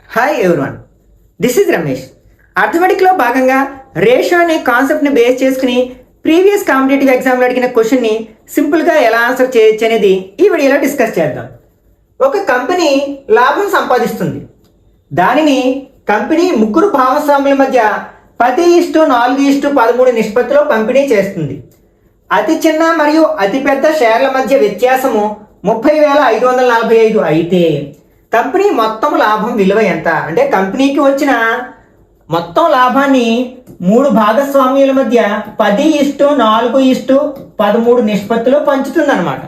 Hi everyone, this is Ramesh. అర్థమెటిక్లో భాగంగా ratio అనే కాన్సెప్ట్ని బేస్ చేసుకుని ప్రీవియస్ కాంపిటేటివ్ ఎగ్జామ్లో అడిగిన క్వశ్చన్ని సింపుల్గా ఎలా ఆన్సర్ చేయొచ్చు అనేది ఈ వీడియోలో డిస్కస్ చేద్దాం. ఒక కంపెనీ లాభం సంపాదిస్తుంది. దానిని కంపెనీ ముగ్గురు భాగస్వాముల మధ్య 10:4:13 నిష్పత్తిలో పంపిణీ చేస్తుంది. అతి చిన్న మరియు అతిపెద్ద షేర్ల మధ్య వ్యత్యాసము 30,545 అయితే కంపెనీ మొత్తం లాభం విలువ ఎంత? అంటే కంపెనీకి వచ్చిన మొత్తం లాభాన్ని మూడు భాగస్వామ్యుల మధ్య 10:4:13 నిష్పత్తిలో పంచుతుంది అనమాట.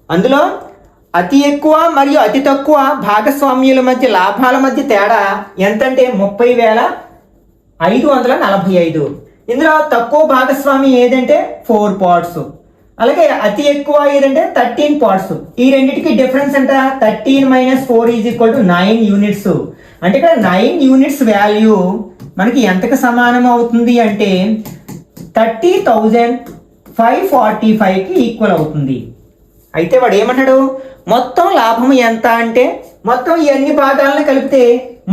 అందులో అతి ఎక్కువ మరియు అతి తక్కువ భాగస్వామ్యుల మధ్య లాభాల మధ్య తేడా ఎంతంటే 30,545. ఇందులో తక్కువ భాగస్వామి ఏదంటే 4 పార్ట్స్, అలాగే అతి ఎక్కువ ఏదంటే 13 పార్ట్స్. ఈ రెండింటికి డిఫరెన్స్ ఎంత? 13 - 4 = 9 యూనిట్స్. అంటే ఇక్కడ 9 యూనిట్స్ వాల్యూ మనకి ఎంతకు సమానం అవుతుంది అంటే 30,545కి ఈక్వల్ అవుతుంది. అయితే వాడు ఏమంటాడు, మొత్తం లాభం ఎంత అంటే మొత్తం ఈ అన్ని భాగాలను కలిపితే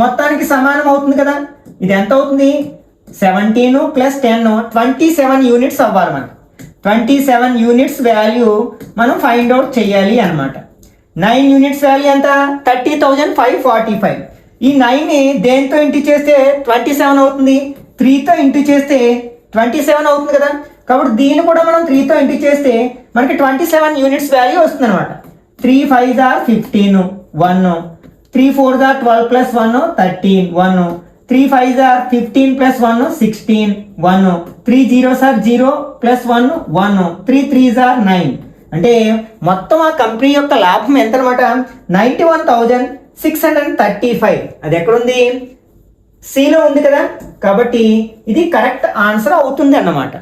మొత్తానికి సమానం అవుతుంది కదా. ఇది ఎంత అవుతుంది? 17 + 10 27 యూనిట్స్ అవ్వాలి. మనకి 27 యూనిట్స్ వాల్యూ మనం ఫైండ్ అవుట్ చేయాలి అనమాట. 9 యూనిట్స్ వాల్యూ ఎంత? 30,545. ఈ 9ని దేంతో ఇంటూ చేస్తే 27 అవుతుంది. 3తో ఇంటూ చేస్తే 27 అవుతుంది కదా. కాబట్టి దీన్ని కూడా మనం 3తో ఇంటూ చేస్తే మనకి 27 యూనిట్స్ వాల్యూ వస్తుంది అనమాట. 3 5s are 15 1, 3 4s are 12 + 1 13 1, 3 5s are 15 + 1 16 1, 3 0s are 0 + 1 1, 3 3s are 9. అంటే మొత్తం ఆ కంపెనీ యొక్క లాభం ఎంత అనమాట? 91,635. అది ఎక్కడుంది? సిలో ఉంది కదా. కాబట్టి ఇది కరెక్ట్ ఆన్సర్ అవుతుంది అన్నమాట.